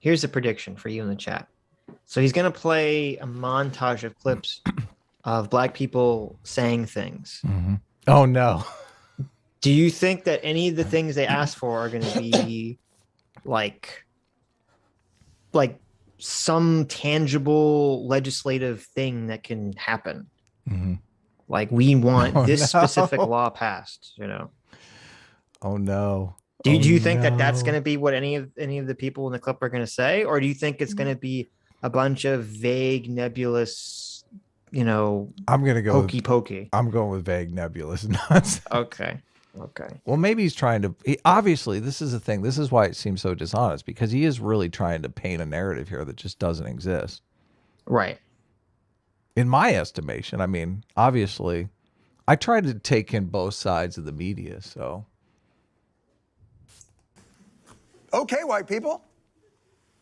here's a prediction for you in the chat. So he's going to play a montage of clips of black people saying things. Mm-hmm. Oh, no. Do you think that any of the things they ask for are going to be like some tangible legislative thing that can happen? Mm-hmm. Like, we want this specific law passed, you know? Oh, no. Do you think that that's going to be what any of the people in the clip are going to say? Or do you think it's going to be a bunch of vague, nebulous, you know, I'm going to go hokey pokey? I'm going with vague, nebulous nonsense. Okay. Well, maybe he's trying to, obviously, this is the thing. This is why it seems so dishonest, because he is really trying to paint a narrative here that just doesn't exist. Right. In my estimation, I mean, obviously, I try to take in both sides of the media, so. Okay, white people,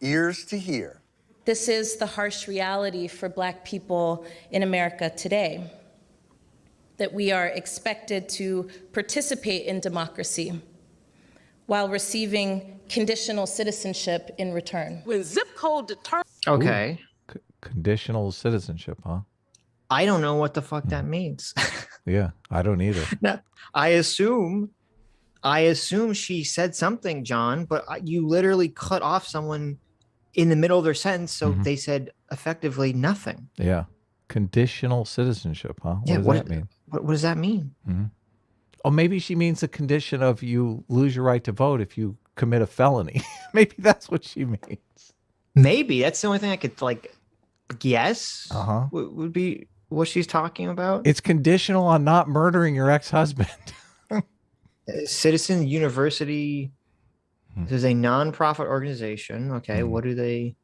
ears to hear. This is the harsh reality for Black people in America today, that we are expected to participate in democracy while receiving conditional citizenship in return. When zip code determines. Okay. Conditional citizenship, huh? I don't know what the fuck that means. Yeah, I don't either. Now, I assume she said something, John, but you literally cut off someone in the middle of their sentence, so they said effectively nothing. Yeah. Conditional citizenship, huh? What does that mean? What does that mean? Mm-hmm. Oh, maybe she means the condition of you lose your right to vote if you commit a felony. Maybe that's what she means. Maybe that's the only thing I could guess. Uh-huh. Would be what she's talking about. It's conditional on not murdering your ex-husband. Citizen University. This is a nonprofit organization. Okay, what do they?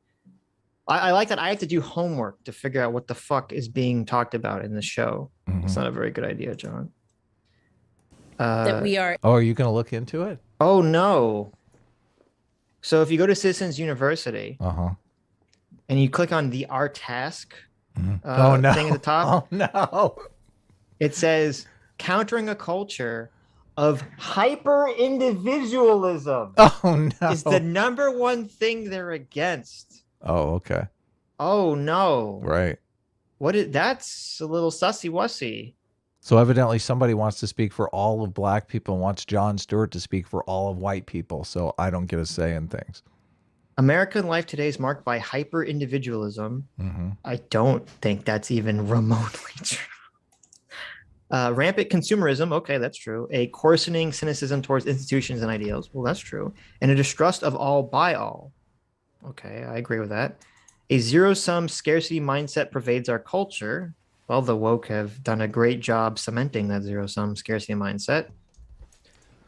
I like that I have to do homework to figure out what the fuck is being talked about in the show. It's not a very good idea, John. That we are. Oh, are you going to look into it? Oh, no. So if you go to Citizens University and you click on the Our Task thing at the top. Oh, no. It says, countering a culture of hyper-individualism. Oh, no. Is the number one thing they're against. Oh, okay. Oh, no. Right. That's a little sussy-wussy. So evidently somebody wants to speak for all of black people and wants Jon Stewart to speak for all of white people, so I don't get a say in things. American life today is marked by hyper-individualism. I don't think that's even remotely true. Rampant consumerism. Okay, that's true. A coarsening cynicism towards institutions and ideals. Well, that's true. And a distrust of all by all. Okay, I agree with that. A zero-sum scarcity mindset pervades our culture. Well, the woke have done a great job cementing that zero-sum scarcity mindset.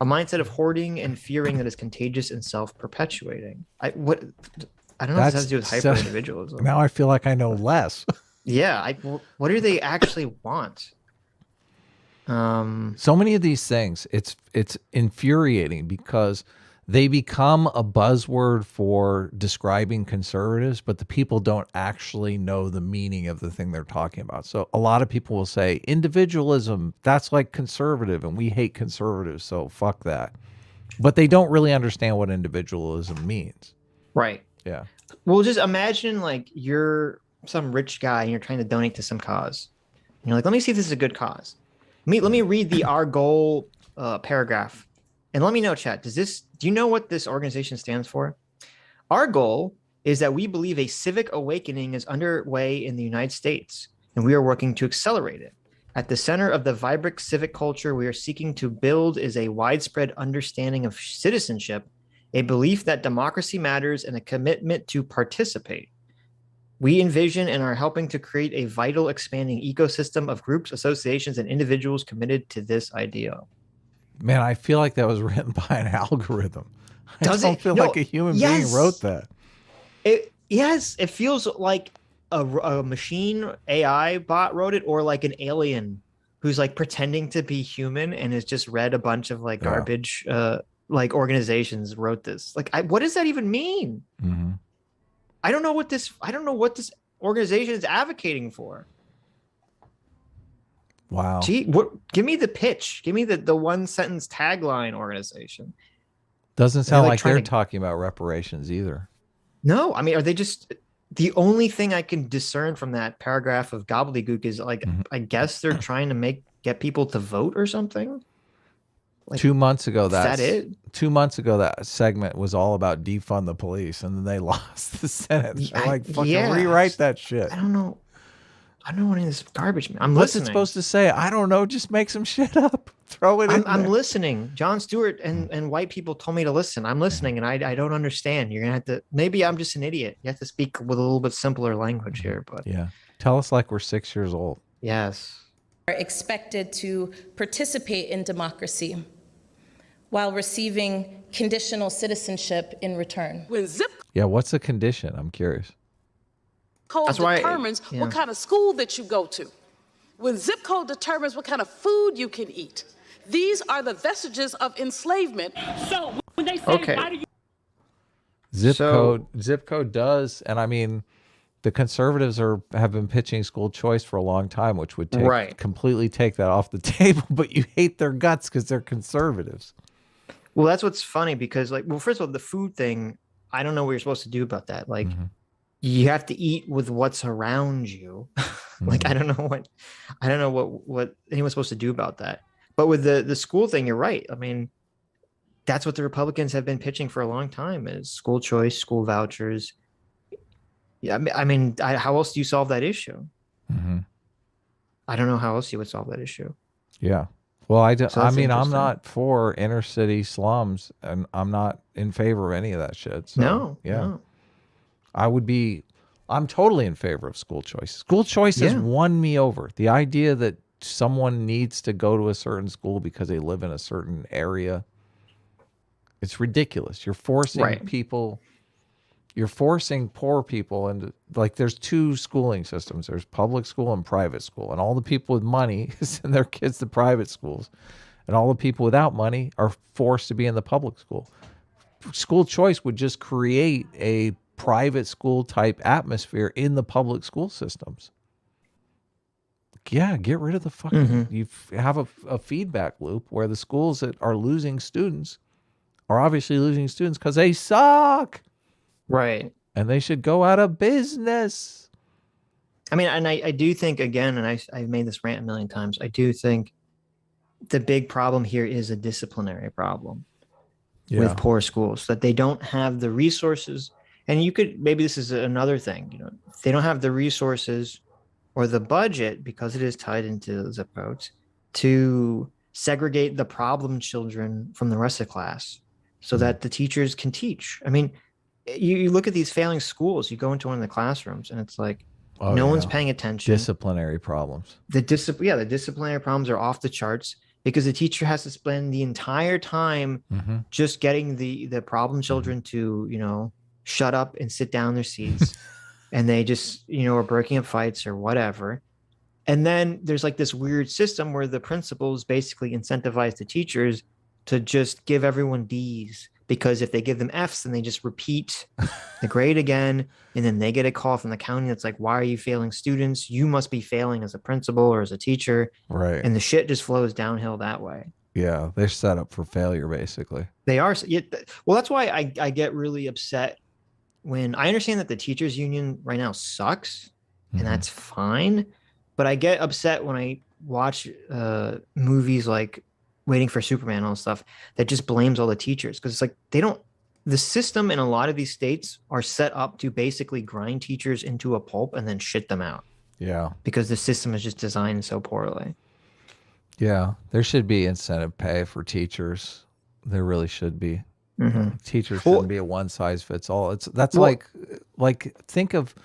A mindset of hoarding and fearing that is contagious and self-perpetuating. I don't know if this has to do with hyper-individualism. Now I feel like I know less. Yeah, what do they actually want? So many of these things, it's infuriating because they become a buzzword for describing conservatives, but the people don't actually know the meaning of the thing they're talking about. So a lot of people will say individualism, that's like conservative, and we hate conservatives, so fuck that. But they don't really understand what individualism means. Right. Yeah. Well, just imagine like you're some rich guy and you're trying to donate to some cause. And you're like, let me see if this is a good cause. Let me read the our goal paragraph. And let me know, chat, do you know what this organization stands for? Our goal is that we believe a civic awakening is underway in the United States, and we are working to accelerate it. At the center of the vibrant civic culture we are seeking to build is a widespread understanding of citizenship, a belief that democracy matters, and a commitment to participate. We envision and are helping to create a vital, expanding ecosystem of groups, associations, and individuals committed to this ideal. Man, I feel like that was written by an algorithm. I don't feel like a human being wrote that. It feels like a machine AI bot wrote it, or like an alien who's like pretending to be human and has just read a bunch of like garbage like organizations wrote this. Like, what does that even mean? I don't know what this organization is advocating for. Wow. Gee, give me the pitch. Give me the one sentence tagline organization. Doesn't sound like they're talking about reparations either. No, I mean, are they just the only thing I can discern from that paragraph of gobbledygook is like, Mhm. I guess they're trying to get people to vote or something. Like, 2 months ago, is that it? 2 months ago, that segment was all about defund the police, and then they lost the Senate. They're like, fucking Yeah, rewrite that shit. I don't know. I don't know what any of this garbage. I'm What's it listening. supposed to say? I don't know. Just make some shit up. Throw it in I'm there. listening. Jon Stewart and white people told me to listen. I'm listening, and I don't understand. You're gonna have to. Maybe I'm just an idiot. You have to speak with a little bit simpler language here. But Yeah. Tell us like we're 6 years old. yes, Are expected to participate in democracy while receiving conditional citizenship in return. When zip Yeah. What's the condition? I'm curious. code That's why- determines yeah. what kind of school that you go to, when zip code determines what kind of food you can eat, these are the vestiges of enslavement. So when they say, Okay. why do you Zip code does, and I mean, the conservatives have been pitching school choice for a long time, which would completely take that off the table. But you hate their guts because they're conservatives. well, that's what's funny because, like, well, first of all, the food thing, I don't know what you're supposed to do about that. Like, you have to eat with what's around you. Like, I don't know what anyone's supposed to do about that. But with the school thing, you're right. I mean, that's what the Republicans have been pitching for a long time: is school choice, school vouchers. Yeah, how else do you solve that issue? I don't know how else you would solve that issue. Yeah. Well, I that's mean, I'm interesting. not for inner city slums, and I'm not in favor of any of that shit. So, No, yeah, no. I'm totally in favor of school choice. School choice has Yeah. won me over. The idea that someone needs to go to a certain school because they live in a certain area, it's ridiculous. You're forcing Right. you're forcing poor people into, like, there's two schooling systems. There's public school and private school, and all the people with money send their kids to private schools, and all the people without money are forced to be in the public school. School choice would just create a private school type atmosphere in the public school systems. Yeah, get rid of the fucking, you have a feedback loop where the schools that are losing students are obviously losing students because they suck. Right. And they should go out of business. I mean, and I do think, again, and I've made this rant a million times, I do think the big problem here is a disciplinary problem with poor schools, that they don't have the resources. And you could, maybe this is another thing, they don't have the resources or the budget, because it is tied into zip codes, to segregate the problem children from the rest of the class so that the teachers can teach. I mean, you look at these failing schools, you go into one of the classrooms and it's like, no one's paying attention. Disciplinary problems. The disciplinary problems are off the charts because the teacher has to spend the entire time just getting the problem children to, shut up and sit down in their seats. And they just, are breaking up fights or whatever. And then there's like this weird system where the principals basically incentivize the teachers to just give everyone D's, because if they give them F's, then they just repeat the grade again. And then they get a call from the county that's like, why are you failing students? You must be failing as a principal or as a teacher. Right. And the shit just flows downhill that way. Yeah. They're set up for failure, basically. They are. Well, that's why I get really upset when I understand that the teachers union right now sucks, and that's fine. But I get upset when I watch movies like Waiting for Superman and all this stuff that just blames all the teachers, because it's like the system in a lot of these states are set up to basically grind teachers into a pulp and then shit them out. Yeah. Because the system is just designed so poorly. Yeah. There should be incentive pay for teachers. There really should be. Teachers shouldn't be a one size fits all. Like think of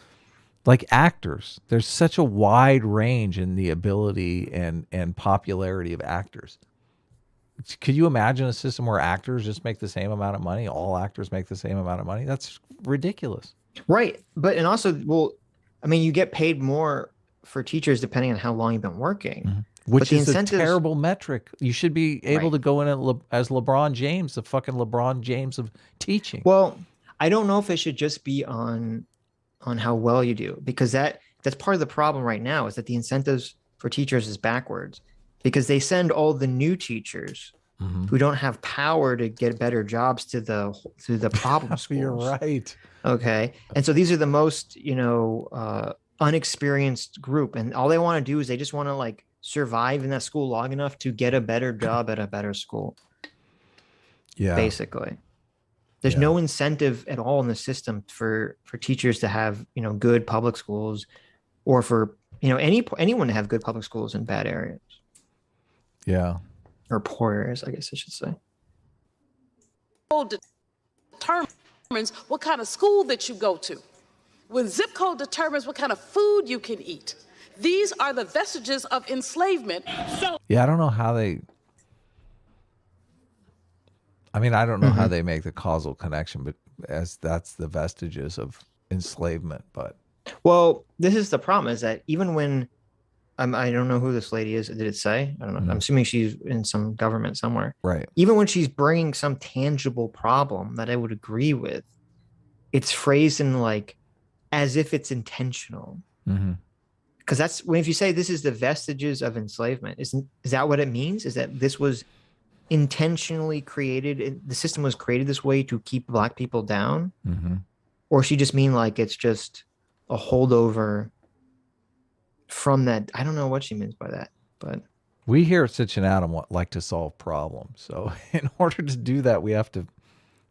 like actors. There's such a wide range in the ability and popularity of actors. Could you imagine a system where actors just make the same amount of money? All actors make the same amount of money? That's ridiculous. Right. But, and also, well, I mean, you get paid more for teachers depending on how long you've been working. Which is a terrible metric. You should be able to go in as LeBron James, the fucking LeBron James of teaching. Well, I don't know if it should just be on how well you do, because that's part of the problem right now, is that the incentives for teachers is backwards, because they send all the new teachers who don't have power to get better jobs to the problem schools. You're right. Okay. And so these are the most, unexperienced group. And all they want to do is they just want to like survive in that school long enough to get a better job at a better school. Yeah. Basically. There's no incentive at all in the system for teachers to have, good public schools, or for, anyone to have good public schools in bad areas. Yeah. Or poor areas, I guess I should say. Determines what kind of school that you go to. When zip code determines what kind of food you can eat. These are the vestiges of enslavement. So yeah, I don't know how they. I mean, I don't know how they make the causal connection, but as that's the vestiges of enslavement. But well, this is the problem: is that even when I don't know who this lady is. Did it say? I don't know. I'm assuming she's in some government somewhere. Right. Even when she's bringing some tangible problem that I would agree with, it's phrased in like as if it's intentional. Because that's when, if you say this is the vestiges of enslavement, is that what it means? Is that this was intentionally created? The system was created this way to keep Black people down, or she just mean like it's just a holdover from that? I don't know what she means by that, but we here at Sitch Adam like to solve problems. So in order to do that, we have to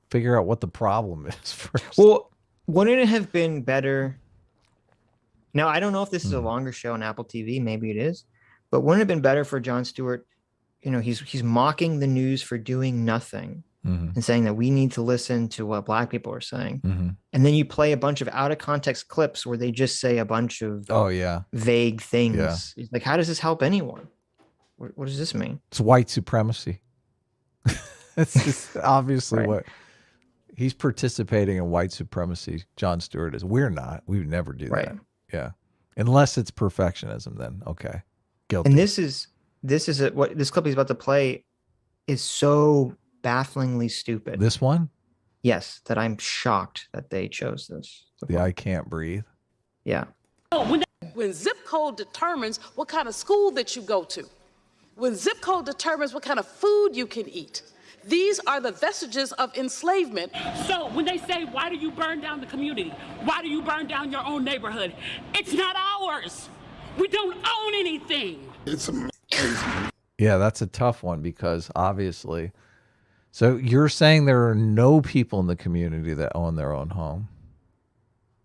figure out what the problem is first. Well, wouldn't it have been better? Now, I don't know if this is a longer show on Apple TV. Maybe it is, but wouldn't it have been better for Jon Stewart? He's mocking the news for doing nothing and saying that we need to listen to what Black people are saying. And then you play a bunch of out of context clips where they just say a bunch of vague things. Yeah. Like, how does this help anyone? What does this mean? It's white supremacy. It's just obviously what he's participating in white supremacy. Jon Stewart is. We're not. We would never do that. Yeah. Unless it's perfectionism, then okay. Guilty. And this is what this clip he's about to play is so bafflingly stupid. This one? Yes, that I'm shocked that they chose this. The I can't breathe. Yeah. When zip code determines what kind of school that you go to. When zip code determines what kind of food you can eat. These are the vestiges of enslavement. So when they say, why do you burn down the community? Why do you burn down your own neighborhood? It's not ours. We don't own anything. It's amazing. Yeah, that's a tough one because obviously. So you're saying there are no people in the community that own their own home?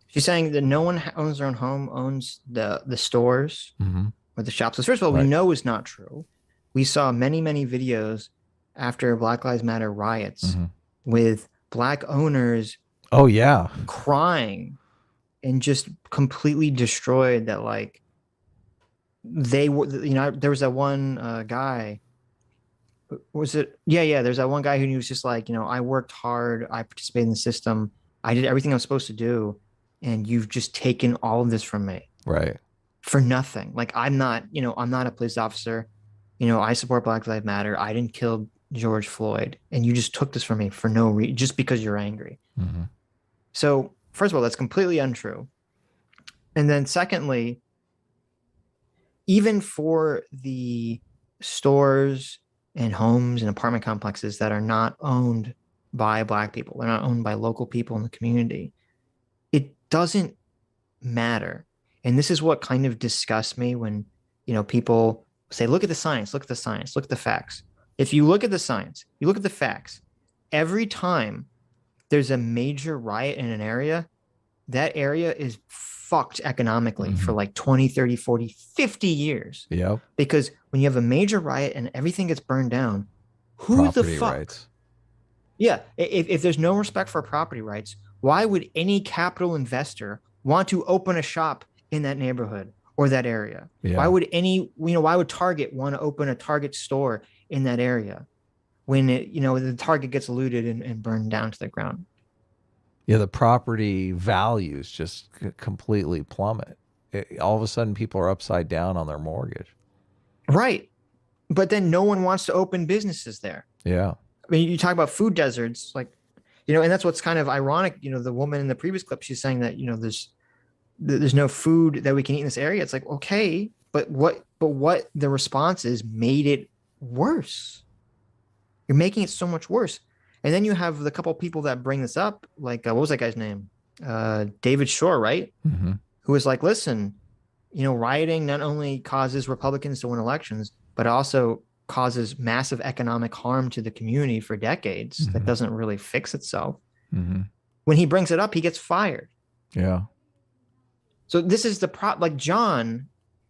She's saying that no one owns their own home, owns the stores or the shops. So first of all, we know is not true. We saw many, many videos after Black Lives Matter riots with Black owners crying and just completely destroyed that, like, they were, there was that one guy. Was it? Yeah. There's that one guy who was just like, I worked hard. I participated in the system. I did everything I was supposed to do. And you've just taken all of this from me. Right. For nothing. Like, I'm not a police officer. I support Black Lives Matter. I didn't kill George Floyd. And you just took this from me for no reason, just because you're angry. So first of all, that's completely untrue. And then secondly, even for the stores and homes and apartment complexes that are not owned by Black people, they're not owned by local people in the community, it doesn't matter. And this is what kind of disgusts me when, people say, look at the science, look at the science, look at the facts. If you look at the science, you look at the facts, every time there's a major riot in an area, that area is fucked economically for like 20, 30, 40, 50 years. Yeah. Because when you have a major riot and everything gets burned down, who the fuck? Rights. Yeah. If there's no respect for property rights, why would any capital investor want to open a shop in that neighborhood or that area? Yeah. Why would Target want to open a Target store in that area when the Target gets looted and burned down to the ground? Yeah, the property values just completely plummet. All of a sudden, people are upside down on their mortgage. Right. But then no one wants to open businesses there. Yeah. I mean, you talk about food deserts, like, and that's what's kind of ironic. The woman in the previous clip, she's saying that, there's no food that we can eat in this area. It's like, okay, but what the response is made it worse. You're making it so much worse. And then you have the couple people that bring this up, like what was that guy's name? David Shore, right? Mm-hmm. Who was like, listen, rioting not only causes Republicans to win elections, but also causes massive economic harm to the community for decades that doesn't really fix itself. Mm-hmm. When he brings it up, he gets fired. Yeah. So this is the like Jon,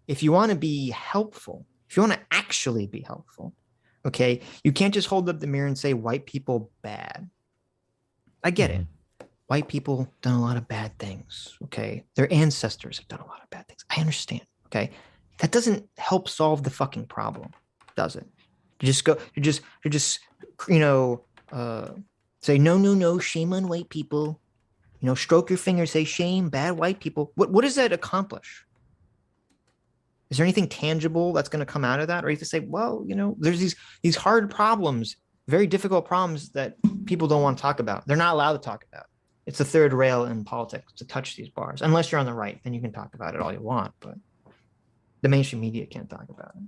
if you want to be helpful, if you want to actually be helpful, okay, you can't just hold up the mirror and say white people bad. I get it. White people done a lot of bad things, okay? Their ancestors have done a lot of bad things. I understand, okay? That doesn't help solve the fucking problem, does it? You just say, no, shame on white people. Stroke your finger, say shame, bad white people. What does that accomplish? Is there anything tangible that's going to come out of that? Or you have to say, well, there's these hard problems, very difficult problems that people don't want to talk about. They're not allowed to talk about. It's the third rail in politics to touch these bars. Unless you're on the right, then you can talk about it all you want. But the mainstream media can't talk about it.